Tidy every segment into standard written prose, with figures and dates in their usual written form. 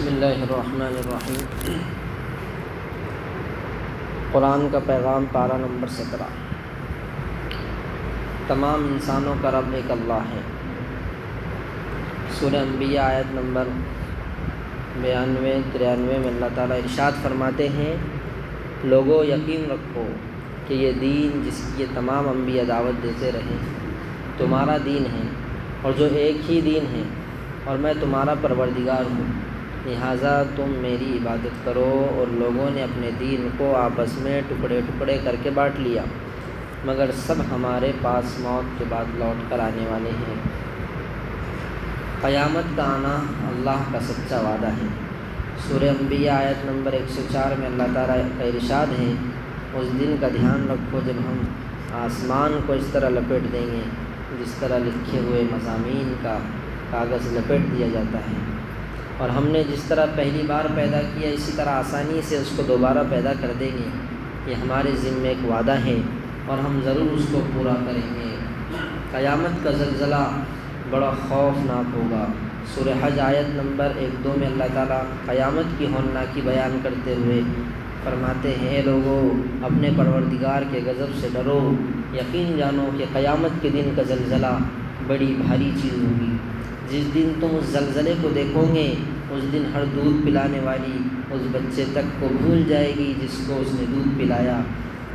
بسم اللہ الرحمن الرحیم۔ قرآن کا پیغام پارہ نمبر 17۔ تمام انسانوں کا رب ایک اللہ ہے۔ سورہ انبیاء آیت نمبر 92-93 میں اللہ تعالیٰ ارشاد فرماتے ہیں، لوگوں یقین رکھو کہ یہ دین جس کی یہ تمام انبیاء دعوت دیتے رہے تمہارا دین ہے، اور جو ایک ہی دین ہے، اور میں تمہارا پروردگار ہوں، لہٰذا تم میری عبادت کرو۔ اور لوگوں نے اپنے دین کو آپس میں ٹکڑے ٹکڑے کر کے بانٹ لیا، مگر سب ہمارے پاس موت کے بعد لوٹ کر آنے والے ہیں۔ قیامت کا آنا اللہ کا سچا وعدہ ہے۔ سورہ انبیاء آیت نمبر 104 میں اللہ تعالیٰ کا ارشاد ہے، اس دن کا دھیان رکھو جب ہم آسمان کو اس طرح لپیٹ دیں گے جس طرح لکھے ہوئے مضامین کا کاغذ لپیٹ دیا جاتا ہے، اور ہم نے جس طرح پہلی بار پیدا کیا اسی طرح آسانی سے اس کو دوبارہ پیدا کر دیں گے۔ یہ ہمارے ذمے ایک وعدہ ہے اور ہم ضرور اس کو پورا کریں گے۔ قیامت کا زلزلہ بڑا خوفناک ہوگا۔ سورہ حج آیت نمبر 1-2 میں اللہ تعالیٰ قیامت کی ہولناکی بیان کرتے ہوئے فرماتے ہیں، اے لوگو اپنے پروردگار کے غضب سے ڈرو، یقین جانو کہ قیامت کے دن کا زلزلہ بڑی بھاری چیز ہوگی۔ جس دن تم اس زلزلے کو دیکھو گے، اس دن ہر دودھ پلانے والی اس بچے تک کو بھول جائے گی جس کو اس نے دودھ پلایا،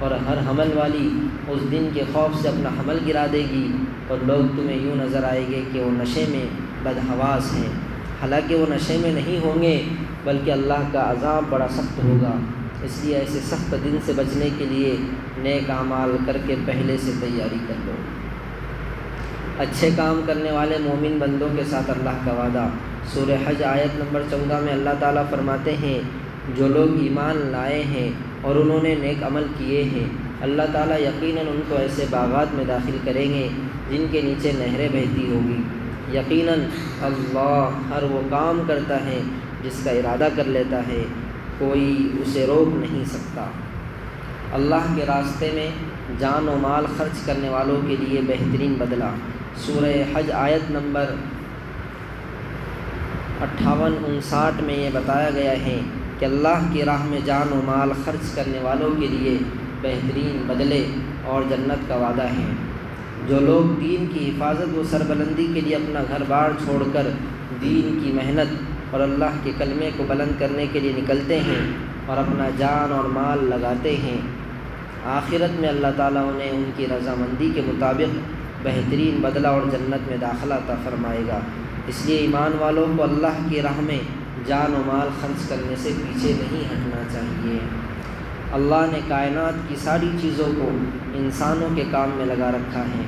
اور ہر حمل والی اس دن کے خوف سے اپنا حمل گرا دے گی، اور لوگ تمہیں یوں نظر آئے گے کہ وہ نشے میں بدحواس ہیں، حالانکہ وہ نشے میں نہیں ہوں گے، بلکہ اللہ کا عذاب بڑا سخت ہوگا۔ اس لیے ایسے سخت دن سے بچنے کے لیے نیک اعمال کر کے پہلے سے تیاری کر لو۔ اچھے کام کرنے والے مومن بندوں کے ساتھ اللہ کا وعدہ۔ سورہ حج آیت نمبر 14 میں اللہ تعالیٰ فرماتے ہیں، جو لوگ ایمان لائے ہیں اور انہوں نے نیک عمل کیے ہیں، اللہ تعالیٰ یقیناً ان کو ایسے باغات میں داخل کریں گے جن کے نیچے نہریں بہتی ہوگی۔ یقیناً اللہ ہر وہ کام کرتا ہے جس کا ارادہ کر لیتا ہے، کوئی اسے روک نہیں سکتا۔ اللہ کے راستے میں جان و مال خرچ کرنے والوں کے لیے بہترین بدلہ۔ سورہ حج آیت نمبر 58-59 میں یہ بتایا گیا ہے کہ اللہ کی راہ میں جان و مال خرچ کرنے والوں کے لیے بہترین بدلے اور جنت کا وعدہ ہے۔ جو لوگ دین کی حفاظت و سربلندی کے لیے اپنا گھر بار چھوڑ کر دین کی محنت اور اللہ کے کلمے کو بلند کرنے کے لیے نکلتے ہیں اور اپنا جان اور مال لگاتے ہیں، آخرت میں اللہ تعالیٰ انہیں ان کی رضامندی کے مطابق بہترین بدلہ اور جنت میں داخلہ عطا فرمائے گا۔ اس لیے ایمان والوں کو اللہ کی راہ میں جان و مال خرچ کرنے سے پیچھے نہیں ہٹنا چاہیے۔ اللہ نے کائنات کی ساری چیزوں کو انسانوں کے کام میں لگا رکھا ہے۔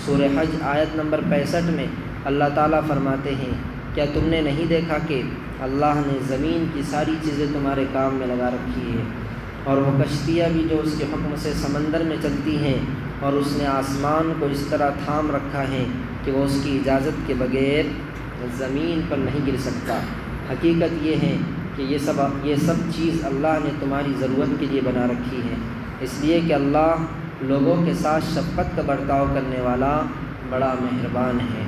سورہ حج آیت نمبر 65 میں اللہ تعالیٰ فرماتے ہیں، کیا تم نے نہیں دیکھا کہ اللہ نے زمین کی ساری چیزیں تمہارے کام میں لگا رکھی ہے، اور وہ کشتیاں بھی جو اس کے حکم سے سمندر میں چلتی ہیں، اور اس نے آسمان کو اس طرح تھام رکھا ہے کہ وہ اس کی اجازت کے بغیر زمین پر نہیں گر سکتا۔ حقیقت یہ ہے کہ یہ سب چیز اللہ نے تمہاری ضرورت کے لیے بنا رکھی ہے، اس لیے کہ اللہ لوگوں کے ساتھ شفقت کا برتاؤ کرنے والا بڑا مہربان ہے۔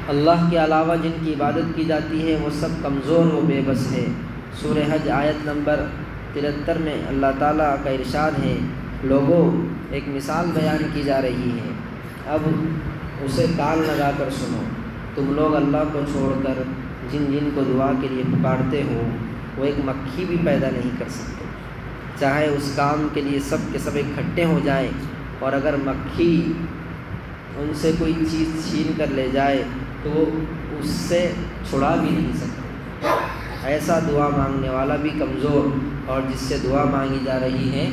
اللہ کے علاوہ جن کی عبادت کی جاتی ہے وہ سب کمزور و بے بس ہے۔ سورہ حج آیت نمبر 73 میں اللہ تعالیٰ کا ارشاد ہے، لوگوں ایک مثال بیان کی جا رہی ہے، اب اسے کان لگا کر سنو۔ تم لوگ اللہ کو چھوڑ کر جن کو دعا کے لیے پکارتے ہو، وہ ایک مکھی بھی پیدا نہیں کر سکتے، چاہے اس کام کے لیے سب کے سب اکٹھے ہو جائیں، اور اگر مکھی ان سے کوئی چیز چھین کر لے جائے تو وہ اس سے چھڑا بھی نہیں سکتے۔ ایسا دعا مانگنے والا بھی کمزور، اور جس سے دعا مانگی جا رہی ہے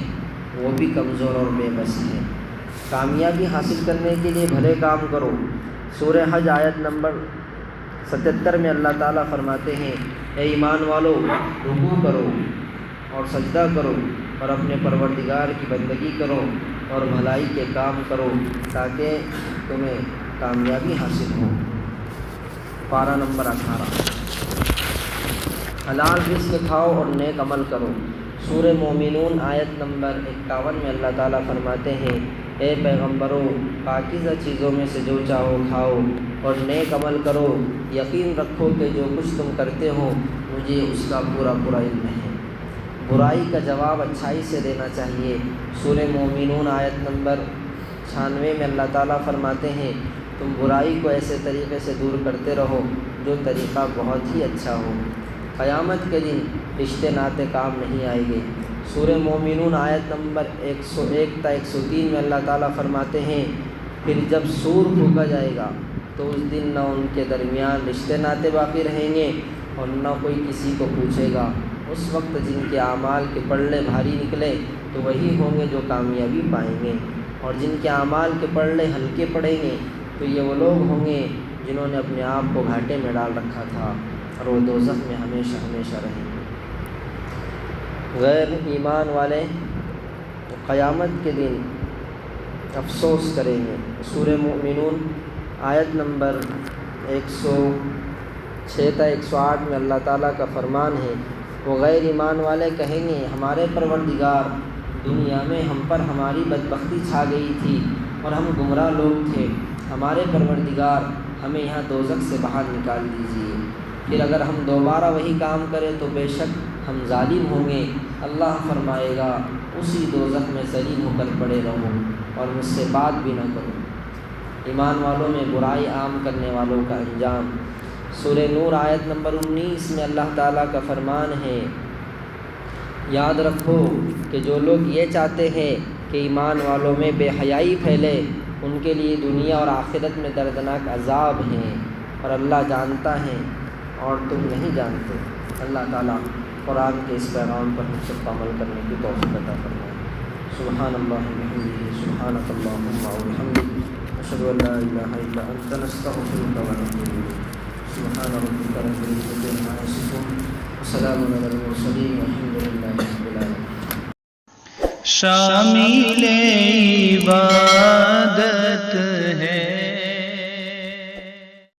وہ بھی کمزور اور بے بس ہے۔ کامیابی حاصل کرنے کے لیے بھلے کام کرو۔ سورہ حج آیت نمبر 77 میں اللہ تعالیٰ فرماتے ہیں، اے ایمان والو رکوع کرو اور سجدہ کرو اور اپنے پروردگار کی بندگی کرو اور بھلائی کے کام کرو تاکہ تمہیں کامیابی حاصل ہو۔ پارہ نمبر 18۔ حلال رزق کھاؤ اور نیک عمل کرو۔ سورہ مومنون آیت نمبر 51 میں اللہ تعالیٰ فرماتے ہیں، اے پیغمبرو پاکیزہ چیزوں میں سے جو چاہو کھاؤ اور نیک عمل کرو، یقین رکھو کہ جو کچھ تم کرتے ہو مجھے اس کا پورا علم ہے۔ برائی کا جواب اچھائی سے دینا چاہیے۔ سورہ مومنون آیت نمبر 96 میں اللہ تعالیٰ فرماتے ہیں تم برائی کو ایسے طریقے سے دور کرتے رہو جو طریقہ بہت ہی اچھا ہو، قیامت کے دن رشتے ناطے کام نہیں آئیں گے۔ سورہ مومنون آیت نمبر 101 تا 103 میں اللہ تعالیٰ فرماتے ہیں پھر جب سور پھونکا جائے گا تو اس دن نہ ان کے درمیان رشتے ناطے باقی رہیں گے اور نہ کوئی کسی کو پوچھے گا۔ اس وقت جن کے اعمال کے پلڑے بھاری نکلے تو وہی ہوں گے جو کامیابی پائیں گے، اور جن کے اعمال کے پلڑے ہلکے پڑیں گے تو یہ وہ لوگ ہوں گے جنہوں نے اپنے آپ کو گھاٹے میں ڈال رکھا تھا اور وہ دوزخ میں ہمیشہ ہمیشہ رہیں گے۔ غیر ایمان والے قیامت کے دن افسوس کریں گے۔ سورہ مومنون آیت نمبر 106 تا 108 میں اللہ تعالیٰ کا فرمان ہے وہ غیر ایمان والے کہیں گے ہمارے پروردگار دنیا میں ہم پر ہماری بدبختی چھا گئی تھی اور ہم گمراہ لوگ تھے، ہمارے پروردگار ہمیں یہاں دوزخ سے باہر نکال دیجیے، پھر اگر ہم دوبارہ وہی کام کریں تو بے شک ہم ظالم ہوں گے۔ اللہ فرمائے گا اسی دوزخ میں ذلیل ہو کر پڑے رہو اور مجھ سے بات بھی نہ کرو۔ ایمان والوں میں برائی عام کرنے والوں کا انجام۔ سورہ نور آیت نمبر 19 میں اللہ تعالیٰ کا فرمان ہے یاد رکھو کہ جو لوگ یہ چاہتے ہیں کہ ایمان والوں میں بے حیائی پھیلے ان کے لیے دنیا اور آخرت میں دردناک عذاب ہیں، اور اللہ جانتا ہے اور تم نہیں جانتے۔ اللہ تعالیٰ قرآن کے اس پیغام پر ہم سب کو عمل کرنے کی توفیق عطا فرمائے۔ سبحان اللہ وبحمدہ، سبحانک اللہم وبحمدک، اشہد ان لا الہ الا انت، نستغفرک ونتوب الیک۔ سبحان ربک رب العزۃ عما یصفون، وسلام علی المرسلین، والحمد للہ رب العالمین۔ شامل عبادت